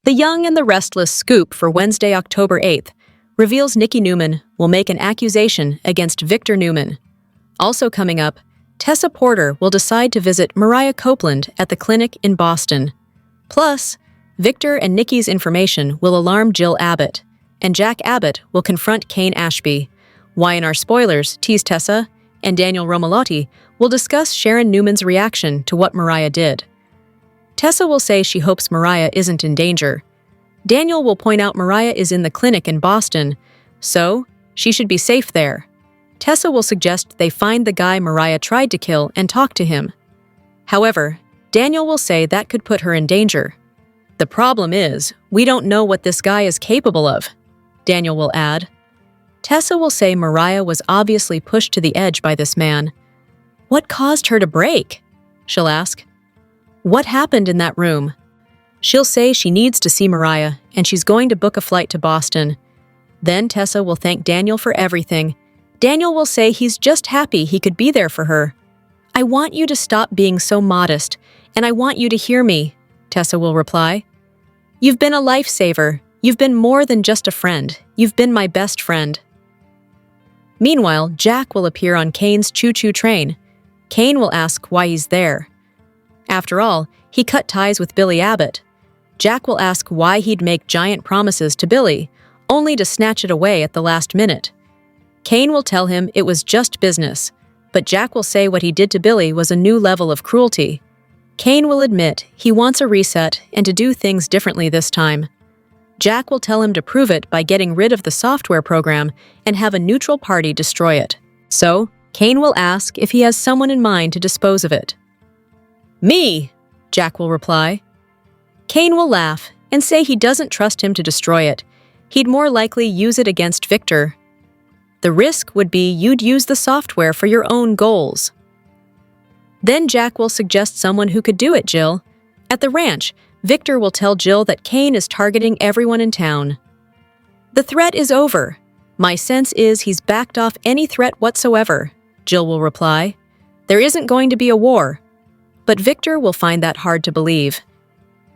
The Young and the Restless scoop for Wednesday, October 8th, reveals Nikki Newman will make an accusation against Victor Newman. Also coming up, Tessa Porter will decide to visit Mariah Copeland at the clinic in Boston. Plus, Victor and Nikki's information will alarm Jill Abbott, and Jack Abbott will confront Kane Ashby. Why in our spoilers tease Tessa, and Daniel Romalotti will discuss Sharon Newman's reaction to what Mariah did. Tessa will say she hopes Mariah isn't in danger. Daniel will point out Mariah is in the clinic in Boston, so she should be safe there. Tessa will suggest they find the guy Mariah tried to kill and talk to him. However, Daniel will say that could put her in danger. The problem is, we don't know what this guy is capable of, Daniel will add. Tessa will say Mariah was obviously pushed to the edge by this man. What caused her to break? She'll ask. What happened in that room? She'll say she needs to see Mariah and she's going to book a flight to Boston. Then Tessa will thank Daniel for everything. Daniel will say he's just happy he could be there for her. I want you to stop being so modest, and I want you to hear me, Tessa will reply. You've been a lifesaver. You've been more than just a friend. You've been my best friend. Meanwhile, Jack will appear on Kane's choo-choo train. Kane will ask why he's there. After all, he cut ties with Billy Abbott. Jack will ask why he'd make giant promises to Billy, only to snatch it away at the last minute. Kane will tell him it was just business, but Jack will say what he did to Billy was a new level of cruelty. Kane will admit he wants a reset and to do things differently this time. Jack will tell him to prove it by getting rid of the software program and have a neutral party destroy it. So, Kane will ask if he has someone in mind to dispose of it. Me, Jack will reply. Kane will laugh and say he doesn't trust him to destroy it. He'd more likely use it against Victor. The risk would be you'd use the software for your own goals. Then Jack will suggest someone who could do it, Jill. At the ranch, Victor will tell Jill that Kane is targeting everyone in town. The threat is over. My sense is he's backed off any threat whatsoever, Jill will reply. There isn't going to be a war. But Victor will find that hard to believe.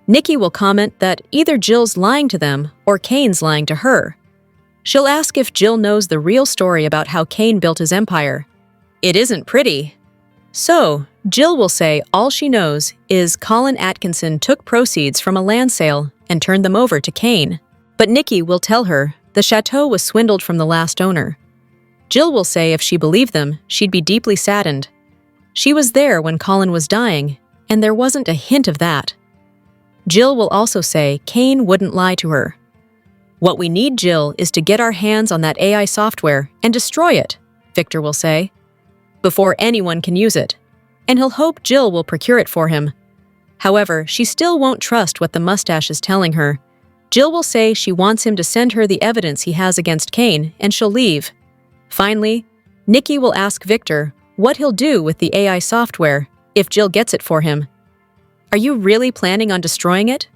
Nikki will comment that either Jill's lying to them or Kane's lying to her. She'll ask if Jill knows the real story about how Kane built his empire. It isn't pretty. So, Jill will say all she knows is Colin Atkinson took proceeds from a land sale and turned them over to Kane. But Nikki will tell her the chateau was swindled from the last owner. Jill will say if she believed them, she'd be deeply saddened. She was there when Colin was dying, and there wasn't a hint of that. Jill will also say Kane wouldn't lie to her. What we need, Jill, is to get our hands on that AI software and destroy it, Victor will say, before anyone can use it, and he'll hope Jill will procure it for him. However, she still won't trust what the mustache is telling her. Jill will say she wants him to send her the evidence he has against Kane, and she'll leave. Finally, Nikki will ask Victor what he'll do with the AI software if Jill gets it for him. Are you really planning on destroying it?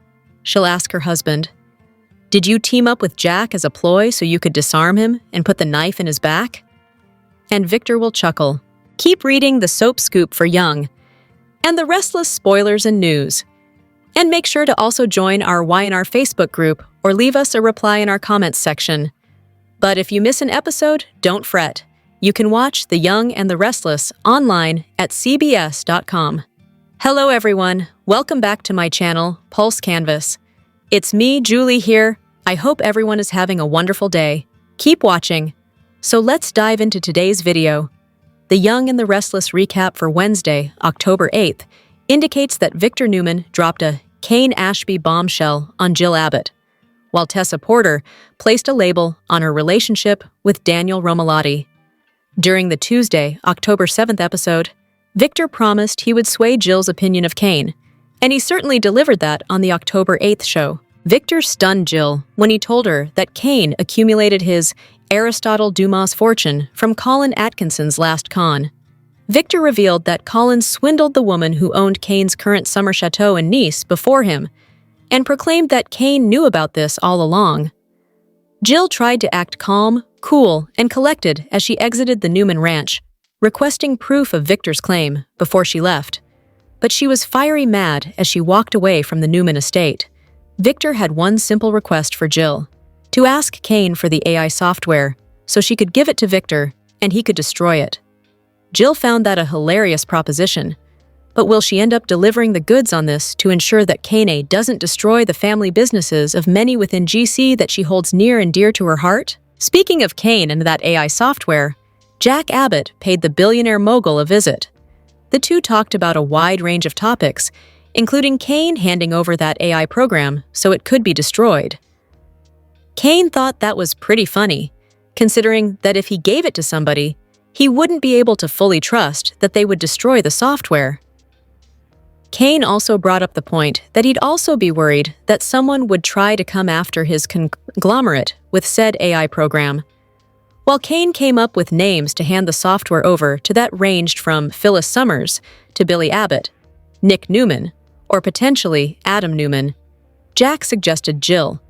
She'll ask her husband. Did you team up with Jack as a ploy so you could disarm him and put the knife in his back? And Victor will chuckle. Keep reading the soap scoop for Young and the Restless spoilers and news. And make sure to also join our Why in Our Facebook group or leave us a reply in our comments section. But if you miss an episode, don't fret. You can watch The Young and the Restless online at cbs.com. Hello everyone, welcome back to my channel, Pulse Canvas. It's me, Julie here. I hope everyone is having a wonderful day. Keep watching. So let's dive into today's video. The Young and the Restless recap for Wednesday, October 8th, indicates that Victor Newman dropped a Kane Ashby bombshell on Jill Abbott, while Tessa Porter placed a label on her relationship with Daniel Romalotti. During the Tuesday, October 7th episode, Victor promised he would sway Jill's opinion of Kane, and he certainly delivered that on the October 8th show. Victor stunned Jill when he told her that Kane accumulated his Aristotle Dumas fortune from Colin Atkinson's last con. Victor revealed that Colin swindled the woman who owned Kane's current summer chateau in Nice before him, and proclaimed that Kane knew about this all along. Jill tried to act calm, cool, and collected as she exited the Newman ranch, requesting proof of Victor's claim before she left. But she was fiery mad as she walked away from the Newman estate. Victor had one simple request for Jill: to ask Kane for the AI software so she could give it to Victor and he could destroy it. Jill found that a hilarious proposition, but will she end up delivering the goods on this to ensure that Kane doesn't destroy the family businesses of many within GC that she holds near and dear to her heart? Speaking of Kane and that AI software, Jack Abbott paid the billionaire mogul a visit. The two talked about a wide range of topics, including Kane handing over that AI program so it could be destroyed. Kane thought that was pretty funny, considering that if he gave it to somebody, he wouldn't be able to fully trust that they would destroy the software. Kane also brought up the point that he'd also be worried that someone would try to come after his conglomerate with said AI program. While Kane came up with names to hand the software over to that ranged from Phyllis Summers to Billy Abbott, Nick Newman, or potentially Adam Newman, Jack suggested Jill.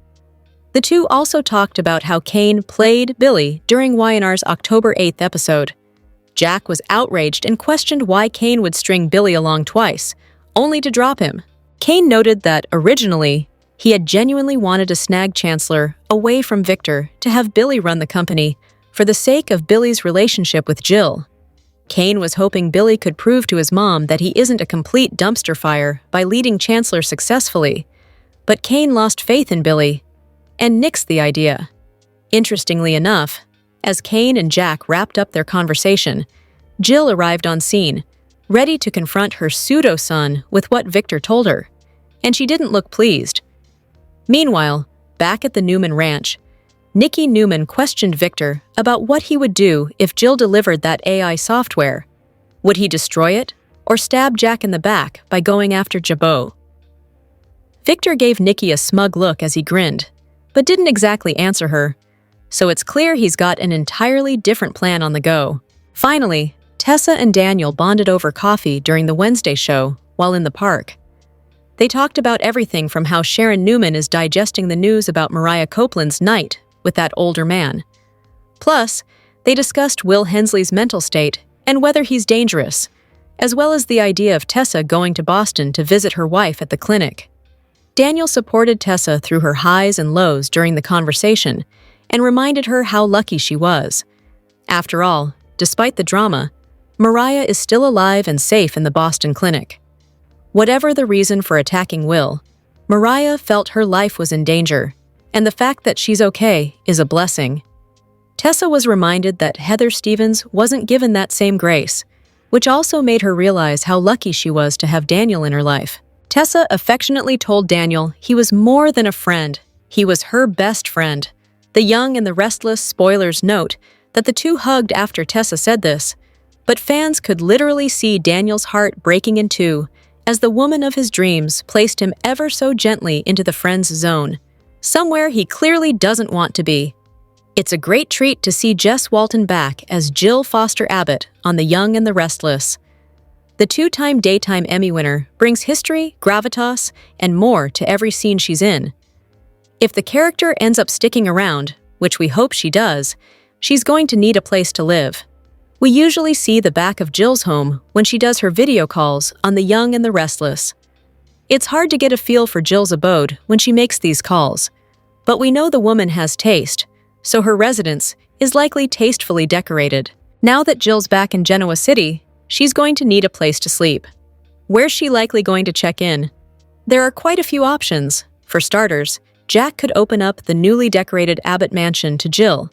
The two also talked about how Kane played Billy during Y&R's October 8th episode. Jack was outraged and questioned why Kane would string Billy along twice, only to drop him. Kane noted that, originally, he had genuinely wanted to snag Chancellor away from Victor to have Billy run the company for the sake of Billy's relationship with Jill. Kane was hoping Billy could prove to his mom that he isn't a complete dumpster fire by leading Chancellor successfully, but Kane lost faith in Billy and nixed the idea. Interestingly enough, as Kane and Jack wrapped up their conversation, Jill arrived on scene, ready to confront her pseudo-son with what Victor told her, and she didn't look pleased. Meanwhile, back at the Newman ranch, Nikki Newman questioned Victor about what he would do if Jill delivered that AI software. Would he destroy it, or stab Jack in the back by going after Jabot? Victor gave Nikki a smug look as he grinned, but didn't exactly answer her, so it's clear he's got an entirely different plan on the go. Finally, Tessa and Daniel bonded over coffee during the Wednesday show while in the park. They talked about everything from how Sharon Newman is digesting the news about Mariah Copeland's night with that older man. Plus, they discussed Will Hensley's mental state and whether he's dangerous, as well as the idea of Tessa going to Boston to visit her wife at the clinic. Daniel supported Tessa through her highs and lows during the conversation and reminded her how lucky she was. After all, despite the drama, Mariah is still alive and safe in the Boston clinic. Whatever the reason for attacking Will, Mariah felt her life was in danger, and the fact that she's okay is a blessing. Tessa was reminded that Heather Stevens wasn't given that same grace, which also made her realize how lucky she was to have Daniel in her life. Tessa affectionately told Daniel he was more than a friend, he was her best friend. The Young and the Restless spoilers note that the two hugged after Tessa said this, but fans could literally see Daniel's heart breaking in two as the woman of his dreams placed him ever so gently into the friends zone, somewhere he clearly doesn't want to be. It's a great treat to see Jess Walton back as Jill Foster Abbott on The Young and the Restless. The two-time Daytime Emmy winner brings history, gravitas, and more to every scene she's in. If the character ends up sticking around, which we hope she does, she's going to need a place to live. We usually see the back of Jill's home when she does her video calls on The Young and the Restless. It's hard to get a feel for Jill's abode when she makes these calls, but we know the woman has taste, so her residence is likely tastefully decorated. Now that Jill's back in Genoa City, she's going to need a place to sleep. Where's she likely going to check in? There are quite a few options. For starters, Jack could open up the newly decorated Abbott mansion to Jill.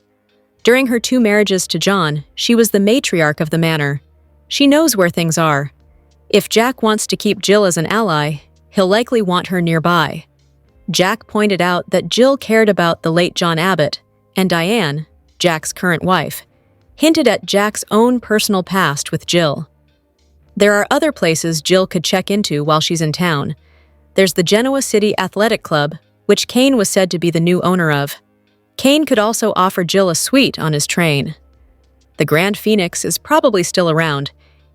During her 2 marriages to John, she was the matriarch of the manor. She knows where things are. If Jack wants to keep Jill as an ally, he'll likely want her nearby. Jack pointed out that Jill cared about the late John Abbott, and Diane, Jack's current wife, hinted at Jack's own personal past with Jill. There are other places Jill could check into while she's in town. There's the Genoa City Athletic Club, which Kane was said to be the new owner of. Kane could also offer Jill a suite on his train. The Grand Phoenix is probably still around,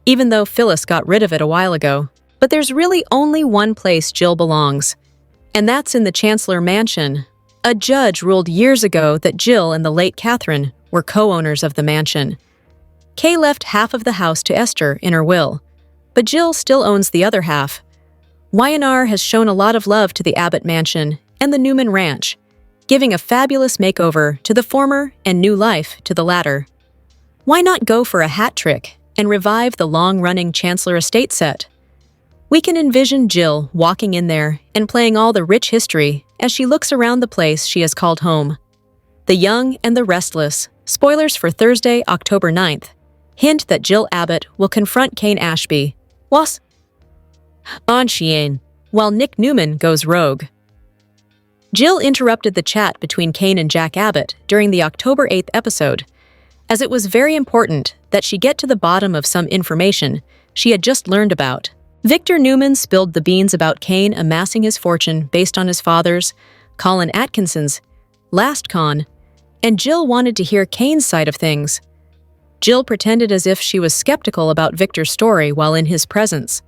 even though Phyllis got rid of it a while ago. But there's really only one place Jill belongs, and that's in the Chancellor Mansion. A judge ruled years ago that Jill and the late Catherine were co-owners of the mansion. Kay left half of the house to Esther in her will, but Jill still owns the other half. Y&R has shown a lot of love to the Abbott Mansion and the Newman Ranch, giving a fabulous makeover to the former and new life to the latter. Why not go for a hat trick and revive the long-running Chancellor Estate set? We can envision Jill walking in there and playing all the rich history as she looks around the place she has called home. The Young and the Restless, spoilers for Thursday, October 9th, hint that Jill Abbott will confront Kane Ashby, was on Chien, while Nick Newman goes rogue. Jill interrupted the chat between Kane and Jack Abbott during the October 8th episode, as it was very important that she get to the bottom of some information she had just learned about. Victor Newman spilled the beans about Kane amassing his fortune based on his father's, Colin Atkinson's, last con, and Jill wanted to hear Kane's side of things. Jill pretended as if she was skeptical about Victor's story while in his presence.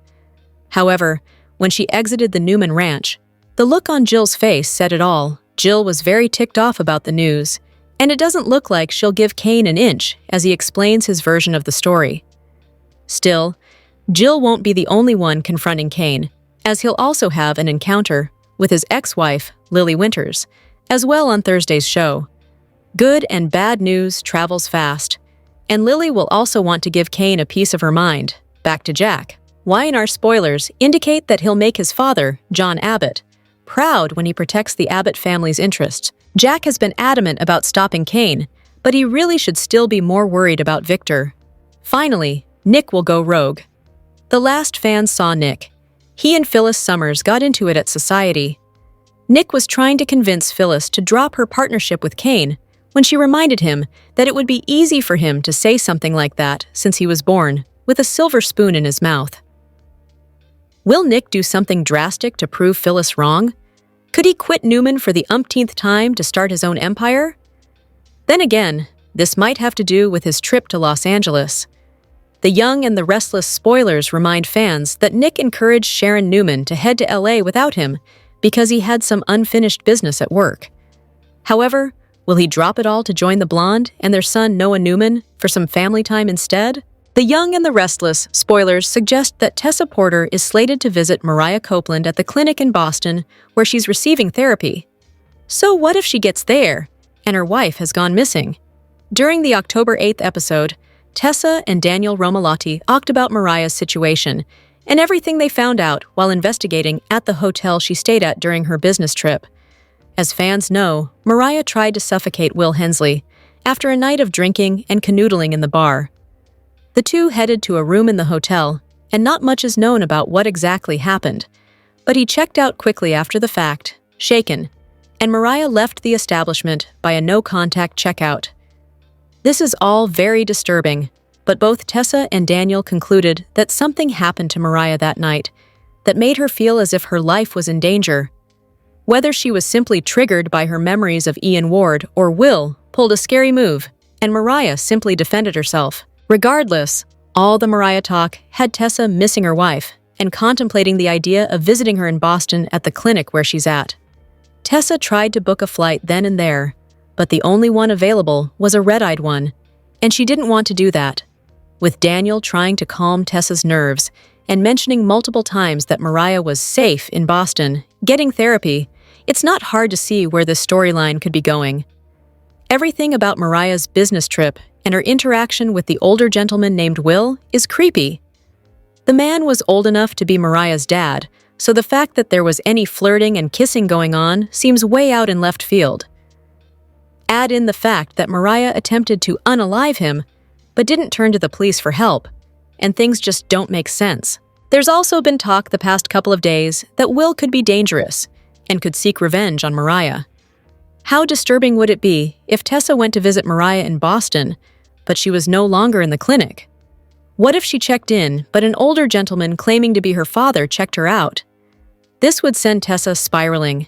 However, when she exited the Newman Ranch, the look on Jill's face said it all. Jill was very ticked off about the news, and it doesn't look like she'll give Kane an inch as he explains his version of the story. Still, Jill won't be the only one confronting Kane, as he'll also have an encounter with his ex-wife, Lily Winters, as well on Thursday's show. Good and bad news travels fast, and Lily will also want to give Kane a piece of her mind. Back to Jack. Y&R spoilers indicate that he'll make his father, John Abbott, proud when he protects the Abbott family's interests. Jack has been adamant about stopping Kane, but he really should still be more worried about Victor. Finally, Nick will go rogue. The last fans saw Nick. He and Phyllis Summers got into it at Society. Nick was trying to convince Phyllis to drop her partnership with Kane when she reminded him that it would be easy for him to say something like that since he was born, with a silver spoon in his mouth. Will Nick do something drastic to prove Phyllis wrong? Could he quit Newman for the umpteenth time to start his own empire? Then again, this might have to do with his trip to Los Angeles. The Young and the Restless spoilers remind fans that Nick encouraged Sharon Newman to head to LA without him because he had some unfinished business at work. However, will he drop it all to join the blonde and their son Noah Newman for some family time instead? The Young and the Restless spoilers suggest that Tessa Porter is slated to visit Mariah Copeland at the clinic in Boston where she's receiving therapy. So what if she gets there and her wife has gone missing? During the October 8th episode, Tessa and Daniel Romalotti talked about Mariah's situation and everything they found out while investigating at the hotel she stayed at during her business trip. As fans know, Mariah tried to suffocate Will Hensley after a night of drinking and canoodling in the bar. The two headed to a room in the hotel, and not much is known about what exactly happened, but he checked out quickly after the fact, shaken, and Mariah left the establishment by a no-contact checkout. This is all very disturbing, but both Tessa and Daniel concluded that something happened to Mariah that night that made her feel as if her life was in danger. Whether she was simply triggered by her memories of Ian Ward or Will pulled a scary move, and Mariah simply defended herself. Regardless, all the Mariah talk had Tessa missing her wife and contemplating the idea of visiting her in Boston at the clinic where she's at. Tessa tried to book a flight then and there, but the only one available was a red-eyed one, and she didn't want to do that. With Daniel trying to calm Tessa's nerves and mentioning multiple times that Mariah was safe in Boston, getting therapy, it's not hard to see where this storyline could be going. Everything about Mariah's business trip and her interaction with the older gentleman named Will is creepy. The man was old enough to be Mariah's dad, so the fact that there was any flirting and kissing going on seems way out in left field. Add in the fact that Mariah attempted to unalive him, but didn't turn to the police for help, and things just don't make sense. There's also been talk the past couple of days that Will could be dangerous and could seek revenge on Mariah. How disturbing would it be if Tessa went to visit Mariah in Boston, but she was no longer in the clinic? What if she checked in, but an older gentleman claiming to be her father checked her out? This would send Tessa spiraling.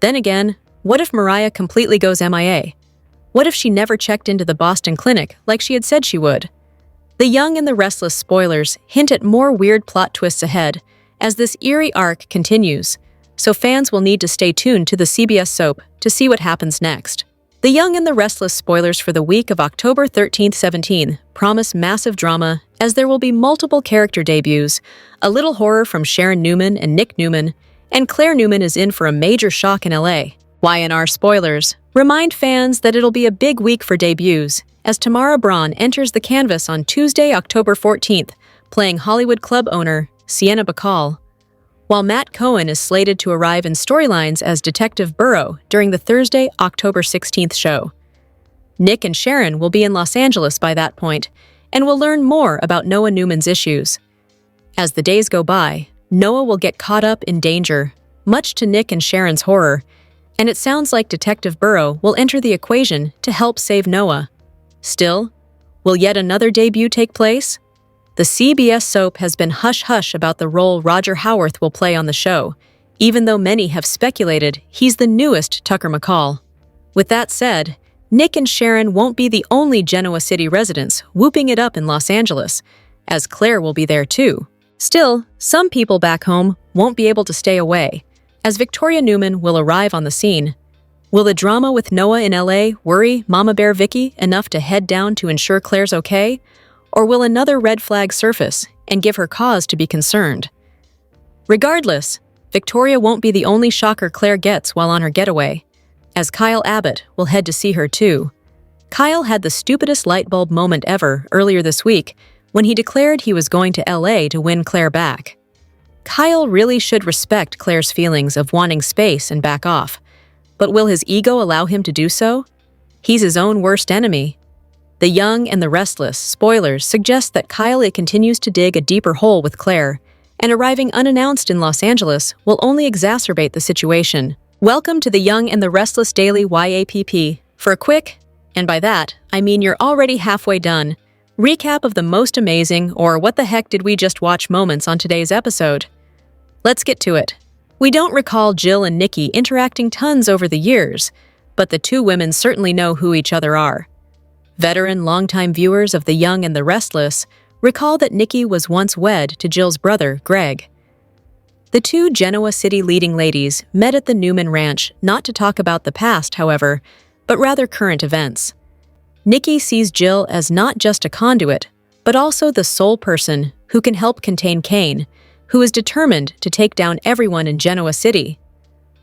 Then again, what if Mariah completely goes MIA? What if she never checked into the Boston clinic like she had said she would? The Young and the Restless spoilers hint at more weird plot twists ahead as this eerie arc continues, so fans will need to stay tuned to the CBS soap to see what happens next. The Young and the Restless spoilers for the week of October 13-17 promise massive drama as there will be multiple character debuts, a little horror from Sharon Newman and Nick Newman, And Claire Newman is in for a major shock in LA. Y&R spoilers remind fans that it'll be a big week for debuts, as Tamara Braun enters the canvas on Tuesday, October 14th, playing Hollywood club owner Sienna Bacall, while Matt Cohen is slated to arrive in storylines as Detective Burrow during the Thursday, October 16th show. Nick and Sharon will be in Los Angeles by that point, and we'll learn more about Noah Newman's issues. As the days go by, Noah will get caught up in danger, much to Nick and Sharon's horror, and it sounds like Detective Burrow will enter the equation to help save Noah. Still, will yet another debut take place? The CBS soap has been hush-hush about the role Roger Howarth will play on the show, even though many have speculated he's the newest Tucker McCall. With that said, Nick and Sharon won't be the only Genoa City residents whooping it up in Los Angeles, as Claire will be there too. Still, some people back home won't be able to stay away, as Victoria Newman will arrive on the scene. Will the drama with Noah in LA worry Mama Bear Vicky enough to head down to ensure Claire's okay? Or will another red flag surface and give her cause to be concerned? Regardless, Victoria won't be the only shocker Claire gets while on her getaway, as Kyle Abbott will head to see her too. Kyle had the stupidest light bulb moment ever earlier this week when he declared he was going to LA to win Claire back. Kyle really should respect Claire's feelings of wanting space and back off, but will his ego allow him to do so? He's his own worst enemy. The Young and the Restless spoilers suggest that Kyle continues to dig a deeper hole with Claire, and arriving unannounced in Los Angeles will only exacerbate the situation. Welcome to the Young and the Restless Daily YAPP for a quick, and by that, I mean you're already halfway done, recap of the most amazing or what the heck did we just watch moments on today's episode. Let's get to it. We don't recall Jill and Nikki interacting tons over the years, but the two women certainly know who each other are. Veteran, longtime viewers of The Young and the Restless recall that Nikki was once wed to Jill's brother, Greg. The two Genoa City leading ladies met at the Newman Ranch not to talk about the past, however, but rather current events. Nikki sees Jill as not just a conduit, but also the sole person who can help contain Kane, who is determined to take down everyone in Genoa City.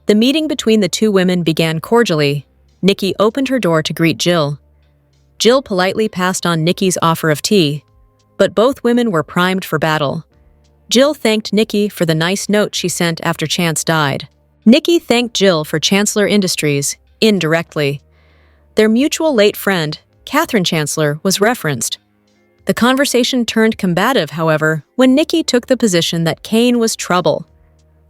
The meeting between the two women began cordially. Nikki opened her door to greet Jill. Jill politely passed on Nikki's offer of tea, but both women were primed for battle. Jill thanked Nikki for the nice note she sent after Chance died. Nikki thanked Jill for Chancellor Industries, indirectly. Their mutual late friend, Catherine Chancellor, was referenced. The conversation turned combative, however, when Nikki took the position that Kane was trouble.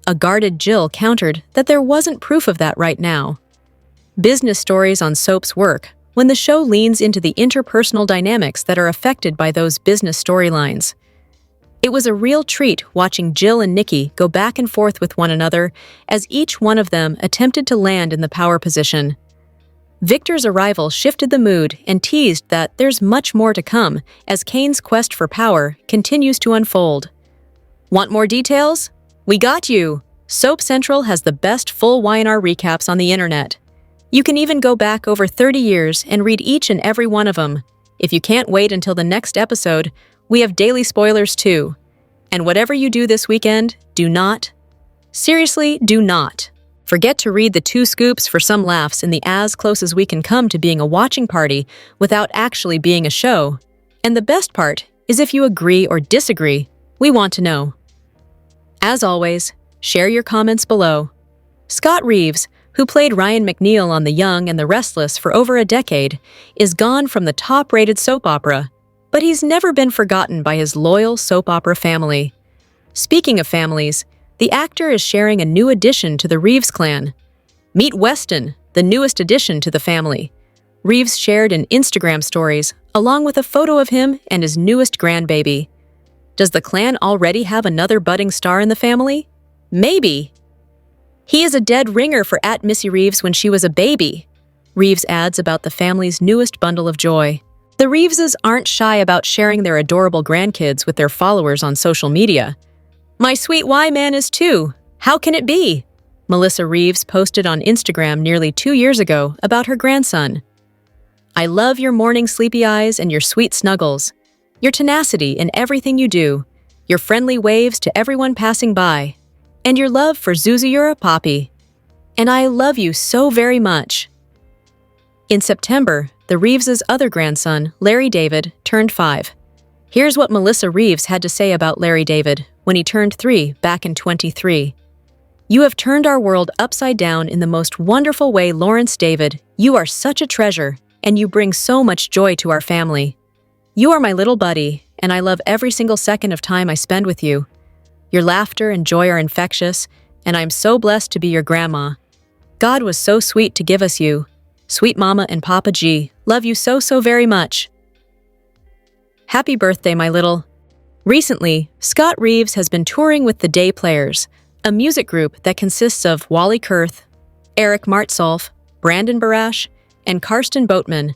A guarded Jill countered that there wasn't proof of that right now. Business stories on soaps work when the show leans into the interpersonal dynamics that are affected by those business storylines. It was a real treat watching Jill and Nikki go back and forth with one another as each one of them attempted to land in the power position. Victor's arrival shifted the mood and teased that there's much more to come as Kane's quest for power continues to unfold. Want more details? We got you! Soap Central has the best full Y&R recaps on the internet. You can even go back over 30 years and read each and every one of them. If you can't wait until the next episode, we have daily spoilers too. And whatever you do this weekend, do not, seriously, do not forget to read the 2 scoops for some laughs in the as close as we can come to being a watching party without actually being a show. And the best part is if you agree or disagree, we want to know. As always, share your comments below. Scott Reeves, who played Ryan McNeil on The Young and the Restless for over a decade, is gone from the top-rated soap opera, but he's never been forgotten by his loyal soap opera family. Speaking of families, the actor is sharing a new addition to the Reeves clan. Meet Weston, the newest addition to the family. Reeves shared in Instagram stories, along with a photo of him and his newest grandbaby. Does the clan already have another budding star in the family? Maybe. He is a dead ringer for @MissyReeves when she was a baby. Reeves adds about the family's newest bundle of joy. The Reeveses aren't shy about sharing their adorable grandkids with their followers on social media. My sweet Y-man is too. How can it be? Melissa Reeves posted on Instagram nearly 2 years ago about her grandson. I love your morning sleepy eyes and your sweet snuggles, your tenacity in everything you do, your friendly waves to everyone passing by, and your love for Zuzayura Poppy. And I love you so very much. In September, the Reeves' other grandson, Larry David, turned 5. Here's what Melissa Reeves had to say about Larry David when he turned 3 back in 23. You have turned our world upside down in the most wonderful way, Lawrence David. You are such a treasure, and you bring so much joy to our family. You are my little buddy, and I love every single second of time I spend with you. Your laughter and joy are infectious, and I'm so blessed to be your grandma. God was so sweet to give us you. Sweet Mama and Papa G, love you so very much. Happy birthday, my little. Recently, Scott Reeves has been touring with the Day Players, a music group that consists of Wally Kurth, Eric Martsolf, Brandon Barash, and Karsten Boatman.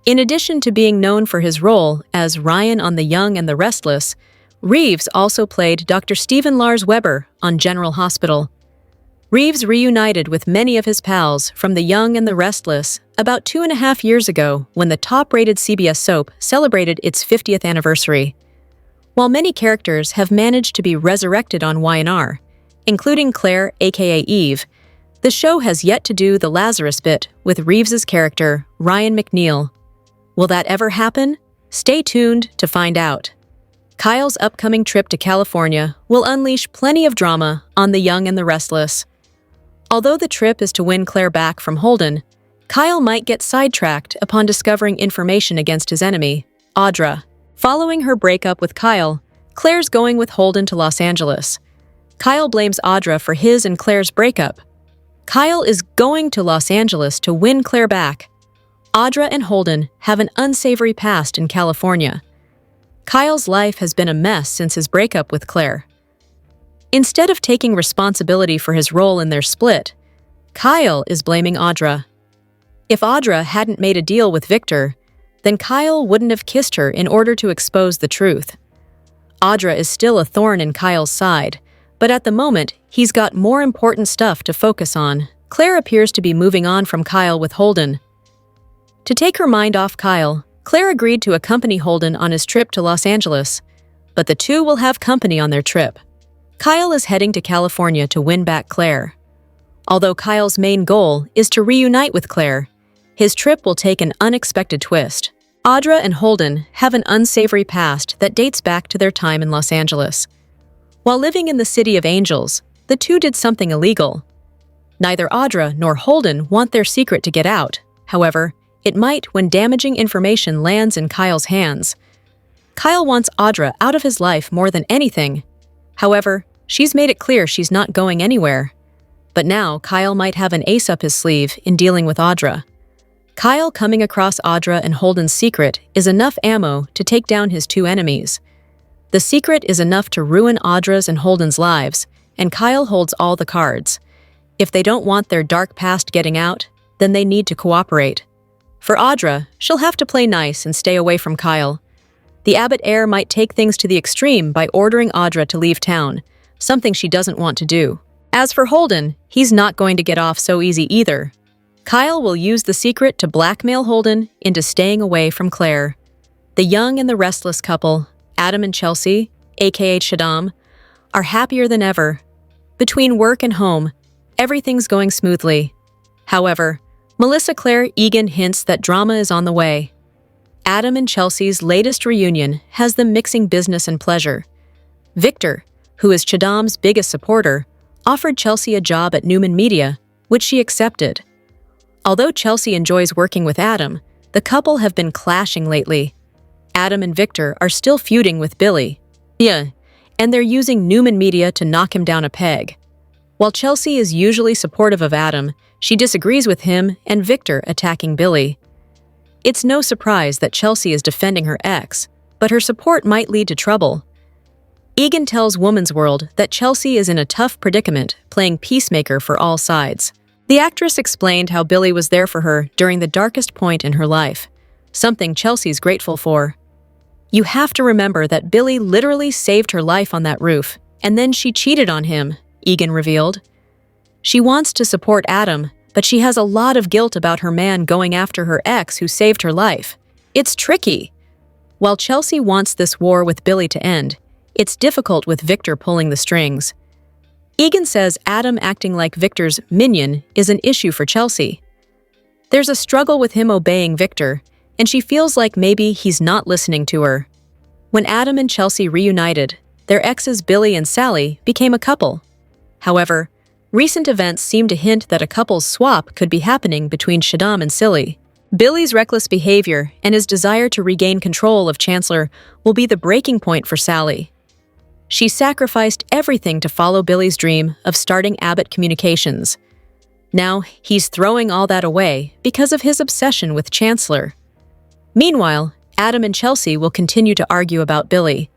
In addition to being known for his role as Ryan on The Young and the Restless, Reeves also played Dr. Stephen Lars Weber on General Hospital. Reeves reunited with many of his pals from The Young and the Restless about 2.5 years ago when the top-rated CBS soap celebrated its 50th anniversary. While many characters have managed to be resurrected on Y&R, including Claire, aka Eve, the show has yet to do the Lazarus bit with Reeves' character, Ryan McNeil. Will that ever happen? Stay tuned to find out. Kyle's upcoming trip to California will unleash plenty of drama on The Young and the Restless. Although the trip is to win Claire back from Holden, Kyle might get sidetracked upon discovering information against his enemy, Audra. Following her breakup with Kyle, Claire's going with Holden to Los Angeles. Kyle blames Audra for his and Claire's breakup. Kyle is going to Los Angeles to win Claire back. Audra and Holden have an unsavory past in California. Kyle's life has been a mess since his breakup with Claire. Instead of taking responsibility for his role in their split, Kyle is blaming Audra. If Audra hadn't made a deal with Victor, then Kyle wouldn't have kissed her in order to expose the truth. Audra is still a thorn in Kyle's side, but at the moment, he's got more important stuff to focus on. Claire appears to be moving on from Kyle with Holden. To take her mind off Kyle, Claire agreed to accompany Holden on his trip to Los Angeles, but the two will have company on their trip. Kyle is heading to California to win back Claire. Although Kyle's main goal is to reunite with Claire, his trip will take an unexpected twist. Audra and Holden have an unsavory past that dates back to their time in Los Angeles. While living in the City of Angels, the two did something illegal. Neither Audra nor Holden want their secret to get out. However, it might when damaging information lands in Kyle's hands. Kyle wants Audra out of his life more than anything. However, she's made it clear she's not going anywhere. But now, Kyle might have an ace up his sleeve in dealing with Audra. Kyle coming across Audra and Holden's secret is enough ammo to take down his two enemies. The secret is enough to ruin Audra's and Holden's lives, and Kyle holds all the cards. If they don't want their dark past getting out, then they need to cooperate. For Audra, she'll have to play nice and stay away from Kyle. The Abbott heir might take things to the extreme by ordering Audra to leave town, something she doesn't want to do. As for Holden, he's not going to get off so easy either. Kyle will use the secret to blackmail Holden into staying away from Claire. The young and the restless couple, Adam and Chelsea, aka Shaddam, are happier than ever. Between work and home, everything's going smoothly. However, Melissa Claire Egan hints that drama is on the way. Adam and Chelsea's latest reunion has them mixing business and pleasure. Victor, who is Shaddam's biggest supporter, offered Chelsea a job at Newman Media, which she accepted. Although Chelsea enjoys working with Adam, the couple have been clashing lately. Adam and Victor are still feuding with Billy. And they're using Newman Media to knock him down a peg. While Chelsea is usually supportive of Adam, she disagrees with him and Victor attacking Billy. It's no surprise that Chelsea is defending her ex, but her support might lead to trouble. Egan tells Woman's World that Chelsea is in a tough predicament, playing peacemaker for all sides. The actress explained how Billy was there for her during the darkest point in her life, something Chelsea's grateful for. You have to remember that Billy literally saved her life on that roof, and then she cheated on him, Egan revealed. She wants to support Adam, but she has a lot of guilt about her man going after her ex who saved her life. It's tricky. While Chelsea wants this war with Billy to end, it's difficult with Victor pulling the strings. Egan says Adam acting like Victor's minion is an issue for Chelsea. There's a struggle with him obeying Victor, and she feels like maybe he's not listening to her. When Adam and Chelsea reunited, their exes Billy and Sally became a couple. However, recent events seem to hint that a couple's swap could be happening between Shaddam and Silly. Billy's reckless behavior and his desire to regain control of Chancellor will be the breaking point for Sally. She sacrificed everything to follow Billy's dream of starting Abbott Communications. Now, he's throwing all that away because of his obsession with Chancellor. Meanwhile, Adam and Chelsea will continue to argue about Billy.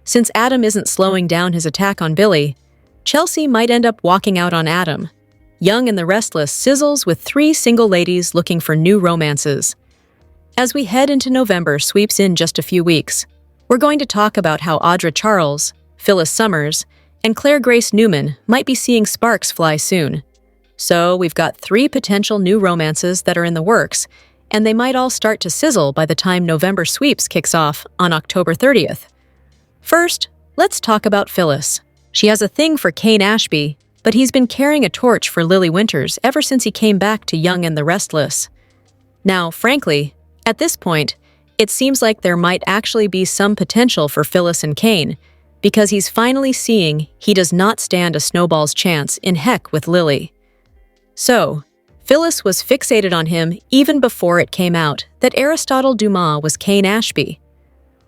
Since Adam isn't slowing down his attack on Billy, Chelsea might end up walking out on Adam. Young and the Restless sizzles with 3 single ladies looking for new romances. As we head into November sweeps in just a few weeks, we're going to talk about how Audra Charles, Phyllis Summers, and Claire Grace Newman might be seeing sparks fly soon. So we've got 3 potential new romances that are in the works, and they might all start to sizzle by the time November Sweeps kicks off on October 30th. First, let's talk about Phyllis. She has a thing for Kane Ashby, but he's been carrying a torch for Lily Winters ever since he came back to Young and the Restless. Now, frankly, at this point, it seems like there might actually be some potential for Phyllis and Kane, because he's finally seeing he does not stand a snowball's chance in heck with Lily. So, Phyllis was fixated on him even before it came out that Aristotle Dumas was Kane Ashby.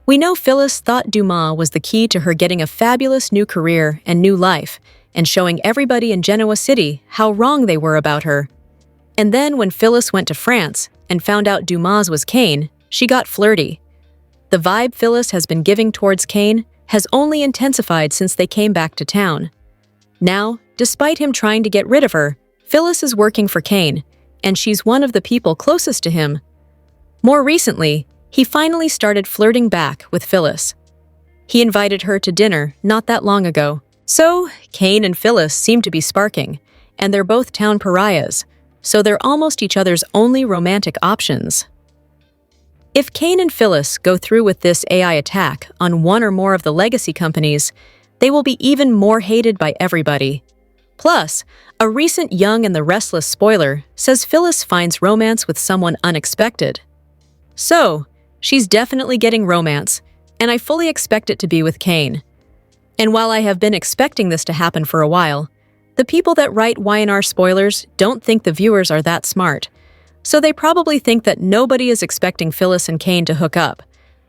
We know Phyllis thought Dumas was the key to her getting a fabulous new career and new life, and showing everybody in Genoa City how wrong they were about her. And then when Phyllis went to France and found out Dumas was Kane, she got flirty. The vibe Phyllis has been giving towards Kane has only intensified since they came back to town. Now, despite him trying to get rid of her, Phyllis is working for Kane, and she's one of the people closest to him. More recently, he finally started flirting back with Phyllis. He invited her to dinner not that long ago. So, Kane and Phyllis seem to be sparking, and they're both town pariahs, so they're almost each other's only romantic options. If Kane and Phyllis go through with this AI attack on one or more of the legacy companies, they will be even more hated by everybody. Plus, a recent Young and the Restless spoiler says Phyllis finds romance with someone unexpected. So, she's definitely getting romance, and I fully expect it to be with Kane. And while I have been expecting this to happen for a while, the people that write Y&R spoilers don't think the viewers are that smart, so they probably think that nobody is expecting Phyllis and Kane to hook up.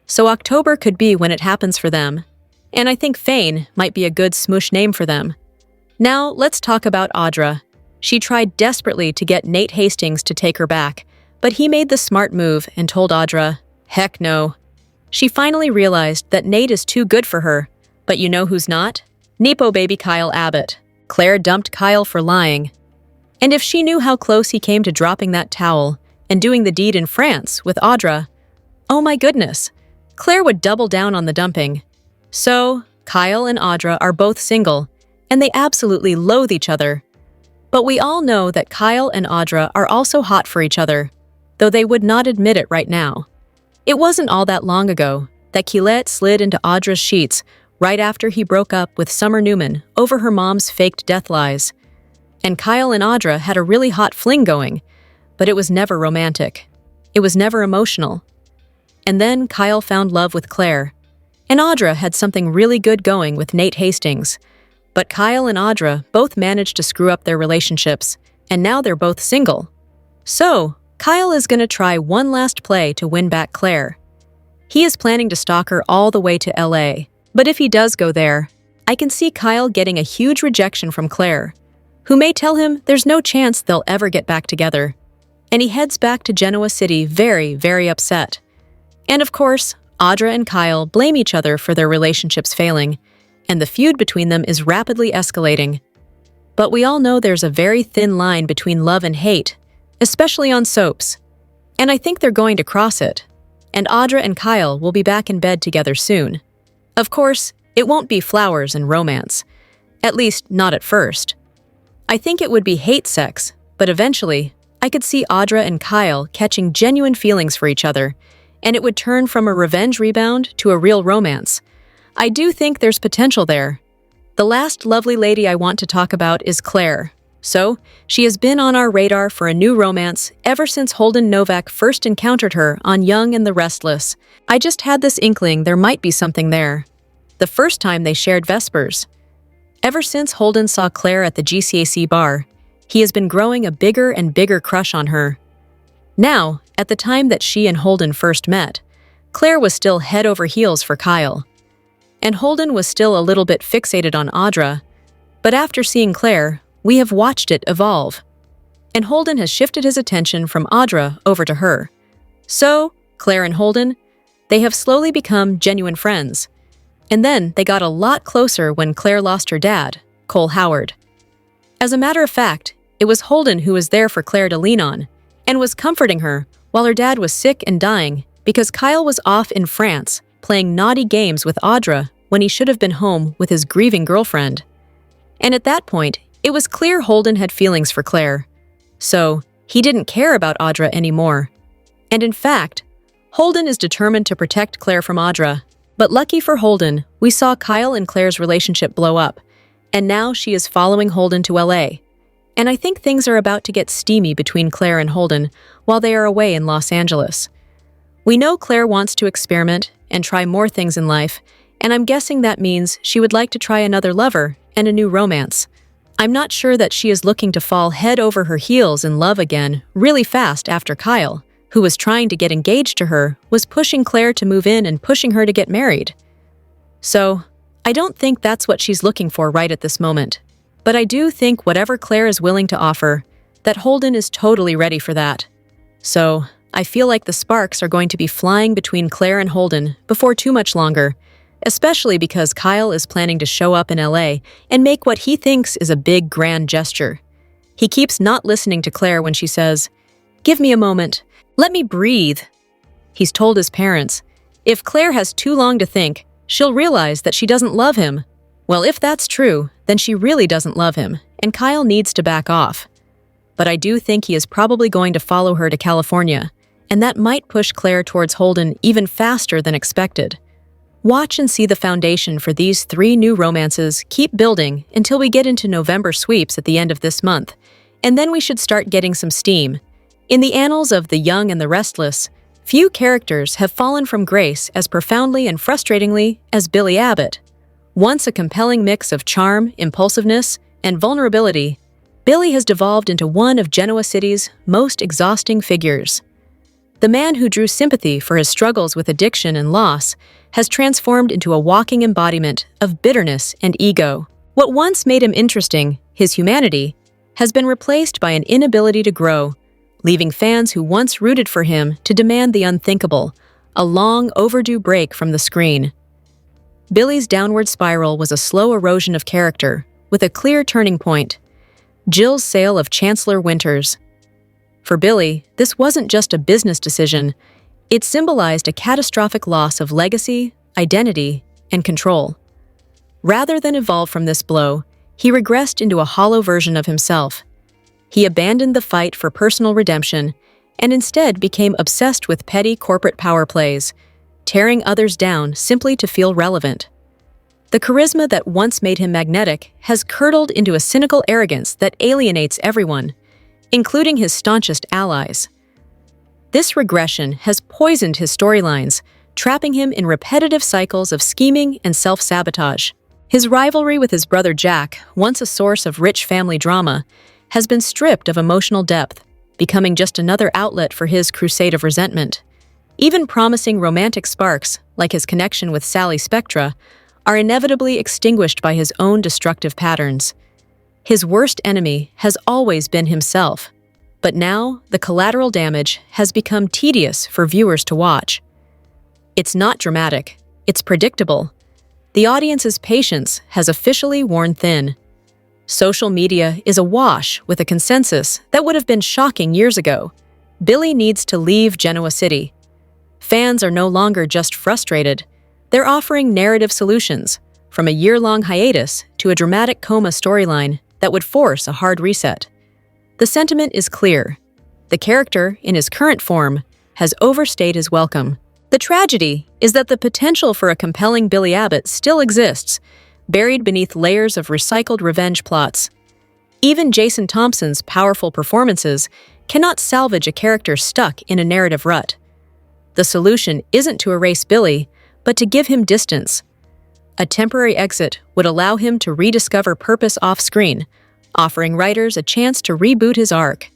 So October could be when it happens for them, and I think Fane might be a good smoosh name for them. Now, let's talk about Audra. She tried desperately to get Nate Hastings to take her back, but he made the smart move and told Audra, heck no. She finally realized that Nate is too good for her, but you know who's not? Nepo baby Kyle Abbott. Claire dumped Kyle for lying. And if she knew how close he came to dropping that towel and doing the deed in France with Audra, oh my goodness, Claire would double down on the dumping. So, Kyle and Audra are both single, and they absolutely loathe each other. But we all know that Kyle and Audra are also hot for each other, though they would not admit it right now. It wasn't all that long ago that Kilette slid into Audra's sheets right after he broke up with Summer Newman over her mom's faked death lies. And Kyle and Audra had a really hot fling going, but it was never romantic. It was never emotional. And then Kyle found love with Claire, and Audra had something really good going with Nate Hastings. But Kyle and Audra both managed to screw up their relationships, and now they're both single. So, Kyle is going to try one last play to win back Claire. He is planning to stalk her all the way to LA, but if he does go there, I can see Kyle getting a huge rejection from Claire, who may tell him there's no chance they'll ever get back together. And he heads back to Genoa City very, very upset. And of course, Audra and Kyle blame each other for their relationships failing, and the feud between them is rapidly escalating. But we all know there's a very thin line between love and hate, especially on soaps. And I think they're going to cross it. And Audra and Kyle will be back in bed together soon. Of course, it won't be flowers and romance. At least, not at first. I think it would be hate sex, but eventually, I could see Audra and Kyle catching genuine feelings for each other, and it would turn from a revenge rebound to a real romance. I do think there's potential there. The last lovely lady I want to talk about is Claire. So, she has been on our radar for a new romance ever since Holden Novak first encountered her on Young and the Restless. I just had this inkling there might be something there. The first time they shared Vespers. Ever since Holden saw Claire at the GCAC bar, he has been growing a bigger and bigger crush on her. Now, at the time that she and Holden first met, Claire was still head over heels for Kyle. And Holden was still a little bit fixated on Audra, but after seeing Claire, we have watched it evolve. And Holden has shifted his attention from Audra over to her. So, Claire and Holden, they have slowly become genuine friends. And then they got a lot closer when Claire lost her dad, Cole Howard. As a matter of fact, it was Holden who was there for Claire to lean on, and was comforting her while her dad was sick and dying because Kyle was off in France playing naughty games with Audra when he should have been home with his grieving girlfriend. And at that point, it was clear Holden had feelings for Claire. So, he didn't care about Audra anymore. And in fact, Holden is determined to protect Claire from Audra. But lucky for Holden, we saw Kyle and Claire's relationship blow up, and now she is following Holden to LA. And I think things are about to get steamy between Claire and Holden while they are away in Los Angeles. We know Claire wants to experiment and try more things in life, and I'm guessing that means she would like to try another lover and a new romance. I'm not sure that she is looking to fall head over her heels in love again really fast after Kyle, who was trying to get engaged to her, was pushing Claire to move in and pushing her to get married. So, I don't think that's what she's looking for right at this moment. But I do think whatever Claire is willing to offer, that Holden is totally ready for that. So, I feel like the sparks are going to be flying between Claire and Holden before too much longer, especially because Kyle is planning to show up in LA and make what he thinks is a big grand gesture. He keeps not listening to Claire when she says, "Give me a moment. Let me breathe." He's told his parents, if Claire has too long to think, she'll realize that she doesn't love him. Well, if that's true, then she really doesn't love him, and Kyle needs to back off. But I do think he is probably going to follow her to California, and that might push Claire towards Holden even faster than expected. Watch and see the foundation for these 3 new romances keep building until we get into November sweeps at the end of this month, and then we should start getting some steam. In the annals of The Young and the Restless, few characters have fallen from grace as profoundly and frustratingly as Billy Abbott. Once a compelling mix of charm, impulsiveness, and vulnerability, Billy has devolved into one of Genoa City's most exhausting figures. The man who drew sympathy for his struggles with addiction and loss has transformed into a walking embodiment of bitterness and ego. What once made him interesting, his humanity, has been replaced by an inability to grow, leaving fans who once rooted for him to demand the unthinkable, a long overdue break from the screen. Billy's downward spiral was a slow erosion of character, with a clear turning point: Jill's sale of Chancellor Winters. For Billy, this wasn't just a business decision, it symbolized a catastrophic loss of legacy, identity, and control. Rather than evolve from this blow, he regressed into a hollow version of himself. He abandoned the fight for personal redemption and instead became obsessed with petty corporate power plays, tearing others down simply to feel relevant. The charisma that once made him magnetic has curdled into a cynical arrogance that alienates everyone, including his staunchest allies. This regression has poisoned his storylines, trapping him in repetitive cycles of scheming and self-sabotage. His rivalry with his brother Jack, once a source of rich family drama, has been stripped of emotional depth, becoming just another outlet for his crusade of resentment. Even promising romantic sparks, like his connection with Sally Spectra, are inevitably extinguished by his own destructive patterns. His worst enemy has always been himself, but now the collateral damage has become tedious for viewers to watch. It's not dramatic, it's predictable. The audience's patience has officially worn thin. Social media is awash with a consensus that would have been shocking years ago. Billy needs to leave Genoa City. Fans are no longer just frustrated. They're offering narrative solutions, from a year-long hiatus to a dramatic coma storyline that would force a hard reset. The sentiment is clear. The character, in his current form, has overstayed his welcome. The tragedy is that the potential for a compelling Billy Abbott still exists, buried beneath layers of recycled revenge plots. Even Jason Thompson's powerful performances cannot salvage a character stuck in a narrative rut. The solution isn't to erase Billy, but to give him distance. A temporary exit would allow him to rediscover purpose off-screen, offering writers a chance to reboot his arc.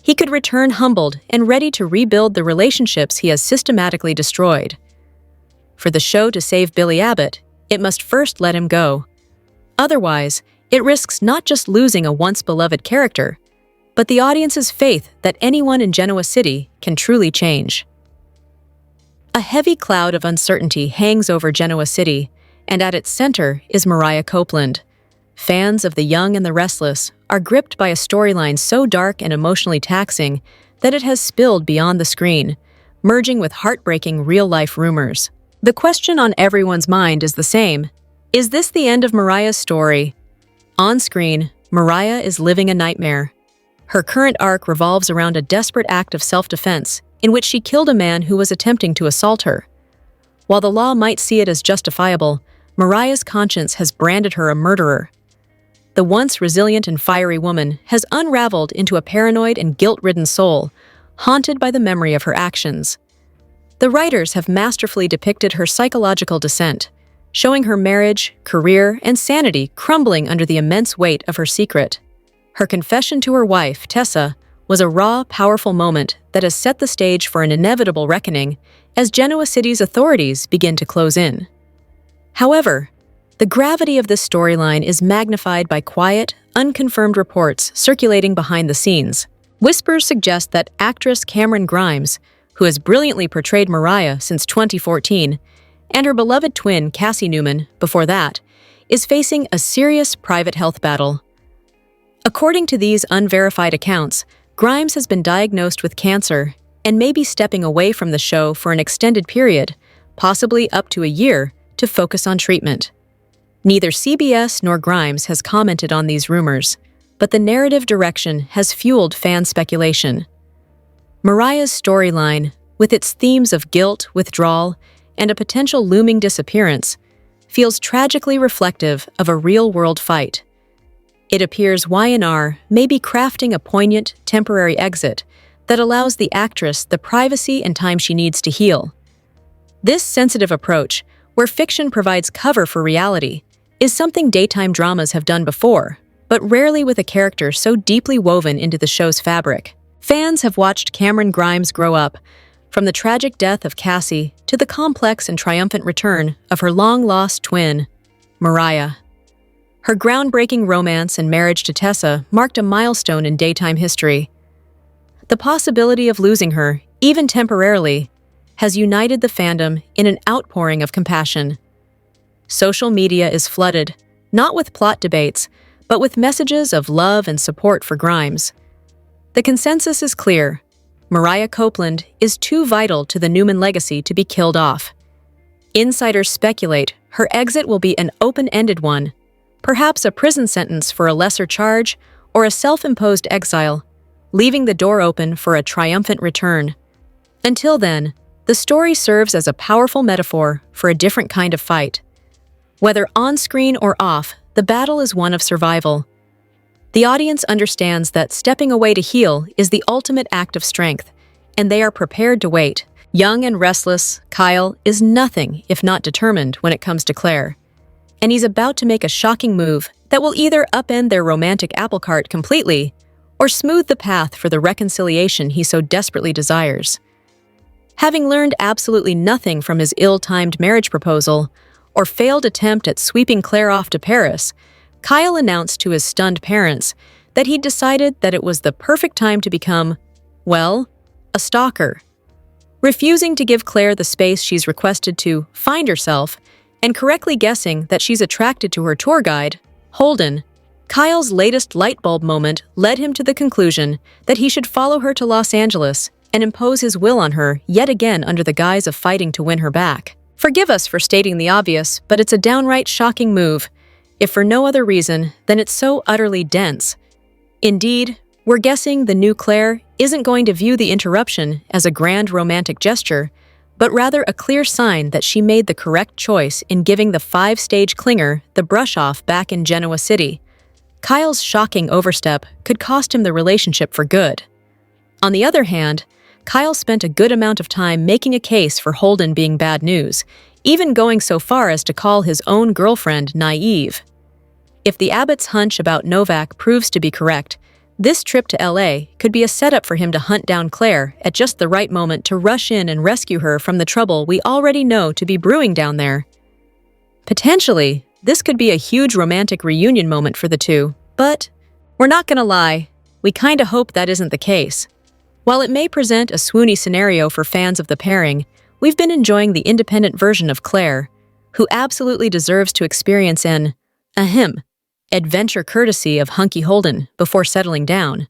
He could return humbled and ready to rebuild the relationships he has systematically destroyed. For the show to save Billy Abbott, it must first let him go. Otherwise, it risks not just losing a once-beloved character, but the audience's faith that anyone in Genoa City can truly change. A heavy cloud of uncertainty hangs over Genoa City, and at its center is Mariah Copeland. Fans of The Young and the Restless are gripped by a storyline so dark and emotionally taxing that it has spilled beyond the screen, merging with heartbreaking real-life rumors. The question on everyone's mind is the same. Is this the end of Mariah's story? On screen, Mariah is living a nightmare. Her current arc revolves around a desperate act of self-defense in which she killed a man who was attempting to assault her. While the law might see it as justifiable, Mariah's conscience has branded her a murderer. The once resilient and fiery woman has unraveled into a paranoid and guilt-ridden soul, haunted by the memory of her actions. The writers have masterfully depicted her psychological descent, showing her marriage, career, and sanity crumbling under the immense weight of her secret. Her confession to her wife, Tessa, was a raw, powerful moment that has set the stage for an inevitable reckoning as Genoa City's authorities begin to close in. However, the gravity of this storyline is magnified by quiet, unconfirmed reports circulating behind the scenes. Whispers suggest that actress Cameron Grimes, who has brilliantly portrayed Mariah since 2014, and her beloved twin Cassie Newman before that, is facing a serious private health battle. According to these unverified accounts, Grimes has been diagnosed with cancer and may be stepping away from the show for an extended period, possibly up to a year, to focus on treatment. Neither CBS nor Grimes has commented on these rumors, but the narrative direction has fueled fan speculation. Mariah's storyline, with its themes of guilt, withdrawal, and a potential looming disappearance, feels tragically reflective of a real-world fight. It appears Y&R may be crafting a poignant, temporary exit that allows the actress the privacy and time she needs to heal. This sensitive approach, where fiction provides cover for reality, is something daytime dramas have done before, but rarely with a character so deeply woven into the show's fabric. Fans have watched Cameron Grimes grow up, from the tragic death of Cassie to the complex and triumphant return of her long-lost twin, Mariah. Her groundbreaking romance and marriage to Tessa marked a milestone in daytime history. The possibility of losing her, even temporarily, has united the fandom in an outpouring of compassion. Social media is flooded, not with plot debates, but with messages of love and support for Grimes. The consensus is clear. Mariah Copeland is too vital to the Newman legacy to be killed off. Insiders speculate her exit will be an open-ended one, perhaps a prison sentence for a lesser charge or a self-imposed exile, leaving the door open for a triumphant return. Until then, the story serves as a powerful metaphor for a different kind of fight. Whether on-screen or off, the battle is one of survival. The audience understands that stepping away to heal is the ultimate act of strength, and they are prepared to wait. Young and restless, Kyle is nothing if not determined when it comes to Claire. And he's about to make a shocking move that will either upend their romantic apple cart completely or smooth the path for the reconciliation he so desperately desires. Having learned absolutely nothing from his ill-timed marriage proposal or failed attempt at sweeping Claire off to Paris, Kyle announced to his stunned parents that he'd decided that it was the perfect time to become, well, a stalker. Refusing to give Claire the space she's requested to find herself, and correctly guessing that she's attracted to her tour guide, Holden, Kyle's latest lightbulb moment led him to the conclusion that he should follow her to Los Angeles and impose his will on her yet again under the guise of fighting to win her back. Forgive us for stating the obvious, but it's a downright shocking move, if for no other reason than it's so utterly dense. Indeed, we're guessing the new Claire isn't going to view the interruption as a grand romantic gesture, but rather a clear sign that she made the correct choice in giving the five-stage clinger the brush-off back in Genoa City. Kyle's shocking overstep could cost him the relationship for good. On the other hand, Kyle spent a good amount of time making a case for Holden being bad news, even going so far as to call his own girlfriend naive. If the Abbot's hunch about Novak proves to be correct, this trip to LA could be a setup for him to hunt down Claire at just the right moment to rush in and rescue her from the trouble we already know to be brewing down there. Potentially, this could be a huge romantic reunion moment for the two, but we're not gonna lie, we kinda hope that isn't the case. While it may present a swoony scenario for fans of the pairing, we've been enjoying the independent version of Claire, who absolutely deserves to experience an adventure courtesy of hunky Holden before settling down.